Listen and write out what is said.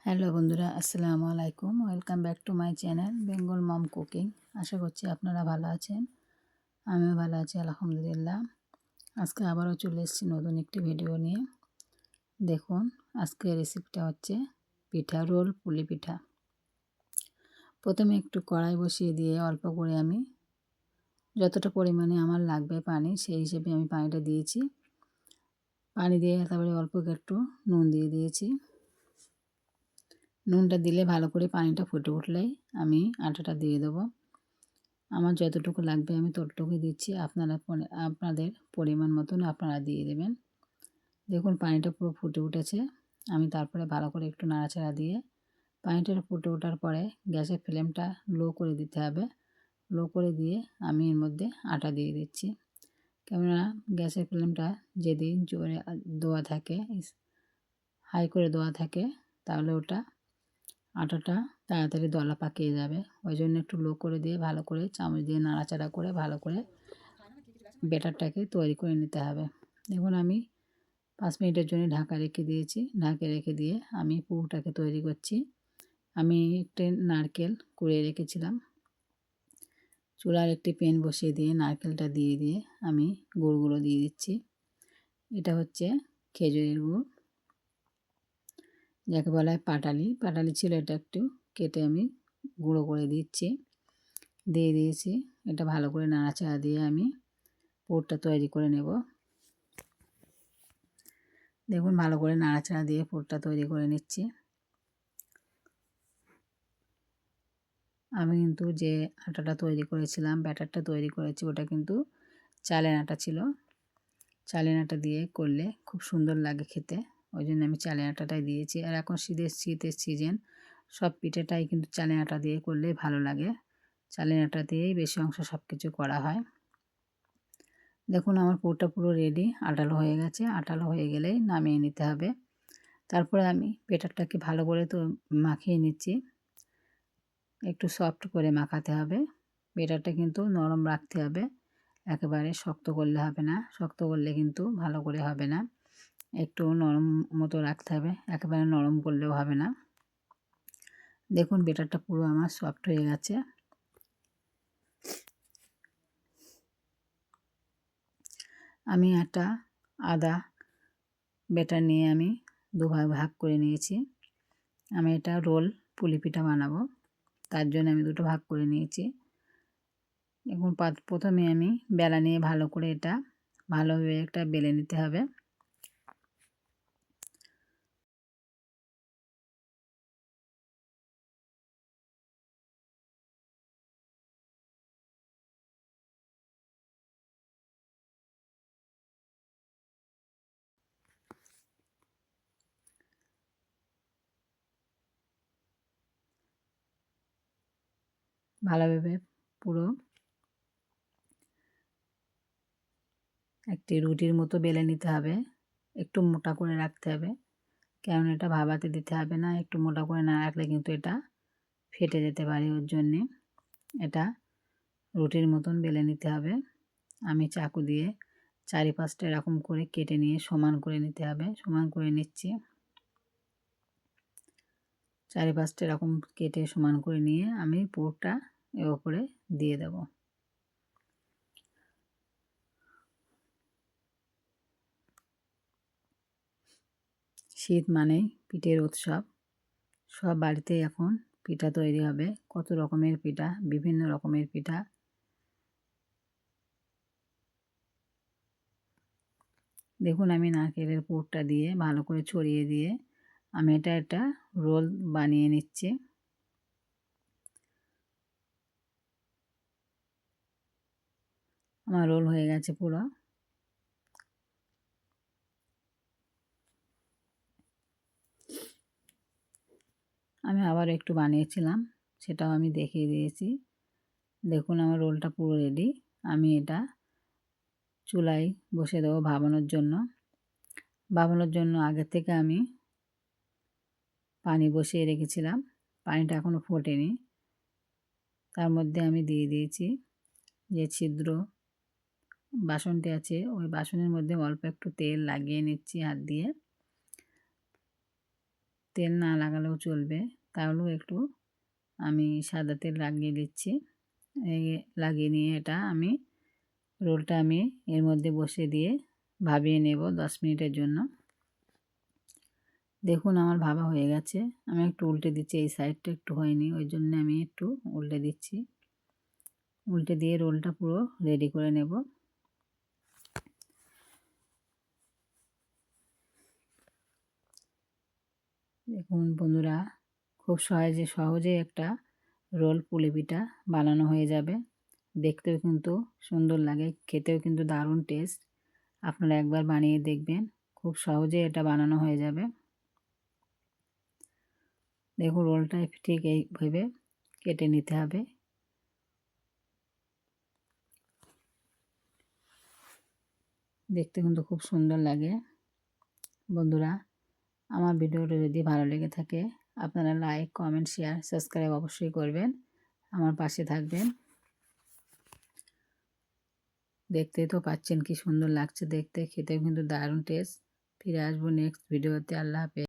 Hello বন্ধুরা, আসসালামু আলাইকুম। Welcome back to my channel Bengal mom cooking. আশা করছি আপনারা ভালো আছেন, আমিও ভালো আছি আলহামদুলিল্লাহ। আজকে আবারও চলে এসেছি নতুন একটি ভিডিও নিয়ে। দেখুন, আজকে রেসিপিটা হচ্ছে পিঠা রোল, পুলি পিঠা। প্রথমে একটু কড়াই বসিয়ে দিয়ে অল্প করে আমি যতটা পরিমাণে আমার লাগবে পানি, সেই হিসেবে আমি পানিটা দিয়েছি। পানি দিয়ে তারপরে অল্প একটু নুন দিয়ে দিয়েছি। নুনটা দিলে ভালো করে পানিটা ফুটে উঠলেই আমি আটাটা দিয়ে দেবো। আমার যতটুকু লাগবে আমি ততটুকুই দিচ্ছি, আপনাদের পরিমাণ মতন আপনারা দিয়ে দেবেন। দেখুন পানিটা পুরো ফুটে উঠেছে। আমি তারপরে ভালো করে একটু নাড়াচাড়া দিয়ে পানিটা ফুটে ওঠার পরে গ্যাসের ফ্লেমটা লো করে দিতে হবে। লো করে দিয়ে আমি এর মধ্যে আটা দিয়ে দিচ্ছি। কেননা গ্যাসের ফ্লেমটা যেদিন জোরে দেওয়া থাকে, হাই করে দেওয়া থাকে, তাহলে ওটা আটাটা তাড়াতাড়ি দলা পাকিয়ে যাবে। ওই জন্য একটু লো করে দিয়ে ভালো করে চামচ দিয়ে নাড়াচাড়া করে ভালো করে ব্যাটারটাকে তৈরি করে নিতে হবে। দেখুন আমি 5 মিনিটের জন্য ঢাকা রেখে দিয়েছি। ঢাকা রেখে দিয়ে আমি পুরটাকে তৈরি করছি। আমি একটি নারকেল কুড়িয়ে রেখেছিলাম। চুলার একটি প্যান বসিয়ে দিয়ে নারকেলটা দিয়ে দিয়ে আমি গুড়গুলো দিয়ে দিচ্ছি। এটা হচ্ছে খেজুরের গুড়, যাকে বলা হয় পাটালি। পাটালি ছিল, এটা একটু কেটে আমি গুঁড়ো করে দিচ্ছি, দিয়ে দিয়েছি। এটা ভালো করে নাড়াচাড়া দিয়ে আমি পুরটা তৈরি করে নেব। দেখুন ভালো করে নাড়াচাড়া দিয়ে পুরটা তৈরি করে নিচ্ছি। আমি কিন্তু যে আটাটা তৈরি করেছিলাম, ব্যাটারটা তৈরি করেছি, ওটা কিন্তু চালের আটা ছিল। চালের আটা দিয়ে করলে খুব সুন্দর লাগে খেতে, ওই জন্য আমি চালের আটাটাই দিয়েছি। আর এখন শীতের সিজন, সব পিঠেটাই কিন্তু চালের আটা দিয়ে করলে ভালো লাগে। চালের আটা দিয়েই বেশি অংশ সব কিছু করা হয়। দেখুন আমার পুরটা পুরো রেডি, আটালো হয়ে গেছে। আটালো হয়ে গেলেই নামিয়ে নিতে হবে। তারপরে আমি ব্যাটারটাকে ভালো করে তো মাখিয়ে নিচ্ছি। একটু সফট করে মাখাতে হবে। ব্যাটারটা কিন্তু নরম রাখতে হবে, একেবারে শক্ত করলে হবে না। শক্ত করলে কিন্তু ভালো করে হবে না। একটু নরম মতো রাখতে হবে, একেবারে নরম করলেও হবে না। দেখুন ব্যাটারটা পুরো আমার সফট হয়ে গেছে। আমি একটা আদা ব্যাটার নিয়ে আমি দুভাগ ভাগ করে নিয়েছি। আমি এটা রোল পুলি পিঠা বানাবো, তার জন্য আমি দুটো ভাগ করে নিয়েছি। এখন প্রথমে আমি বেলা নিয়ে ভালো করে এটা ভালোভাবে একটা বেলে নিতে হবে। ভালোভাবে পুরো একটি রুটির মতো বেলে নিতে হবে। একটু মোটা করে রাখতে হবে, কারণ এটা ভাবাতে দিতে হবে না। একটু মোটা করে না রাখলে কিন্তু এটা ফেটে যেতে পারে, ওর জন্যে এটা রুটির মতন বেলে নিতে হবে। আমি চাকু দিয়ে চারিপাশটা এরকম করে কেটে নিয়ে সমান করে নিতে হবে। সমান করে নিচ্ছি। চারিপাশটা এরকম কেটে সমান করে নিয়ে আমি পুরটা এর উপরে দিয়ে দেব। শীত মানেই পিঠের উৎসব। সব বাড়িতেই এখন পিঠা তৈরি হবে। কত রকমের পিঠা, বিভিন্ন রকমের পিঠা। দেখুন আমি নারকেলের পুরটা দিয়ে ভালো করে ছড়িয়ে দিয়ে আমি এটা রোল বানিয়ে নিচ্ছি। আমার রোল হয়ে গেছে পুরো। আমি আবার একটু বানিয়েছিলাম, সেটাও আমি দেখিয়ে দিয়েছি। দেখুন আমার রোলটা পুরো রেডি। আমি এটা চুলায় বসে দেবো ভাপানোর জন্য। ভাপানোর জন্য আগে থেকে আমি পানি বসিয়ে রেখেছিলাম। পানিটা এখনও ফোটেনি। তার মধ্যে আমি দিয়ে দিয়েছি যে ছিদ্র বাসনটি আছে, ওই বাসনের মধ্যে অল্প একটু তেল লাগিয়ে নিচ্ছি হাত দিয়ে। তেল না লাগালেও চলবে, তাহলেও একটু আমি সাদা তেল লাগিয়ে দিচ্ছি। এই লাগিয়ে নিয়ে এটা আমি রোলটা আমি এর মধ্যে বসিয়ে দিয়ে ভাপিয়ে নেব 10 মিনিটের জন্য। দেখুন আমার ভাপা হয়ে গেছে। আমি একটু উল্টে দিচ্ছি, এই সাইডটা একটু হয়নি, ওই জন্য আমি একটু উল্টে দিচ্ছি। উল্টে দিয়ে রোলটা পুরো রেডি করে নেব। দেখুন বন্ধুরা, খুব সহজে একটা রোল পুলি পিঠা বানানো হয়ে যাবে। দেখতেও কিন্তু সুন্দর লাগে, খেতেও কিন্তু দারুণ টেস্ট। আপনারা একবার বানিয়ে দেখবেন, খুব সহজে এটা বানানো হয়ে যাবে। দেখুন রোলটা ঠিক এইভাবে কেটে নিতে হবে। দেখতে কিন্তু খুব সুন্দর লাগে। বন্ধুরা, আমার ভিডিওটা যদি ভালো লেগে থাকে আপনারা লাইক, কমেন্ট, শেয়ার, সাবস্ক্রাইব অবশ্যই করবেন, আমার পাশে থাকবেন। দেখতেই তো পাচ্ছেন কি সুন্দর লাগছে দেখতে, খেতেও কিন্তু দারুণ টেস্ট। ফিরে আসবো নেক্সট ভিডিওতে। আল্লাহ হাফেজ।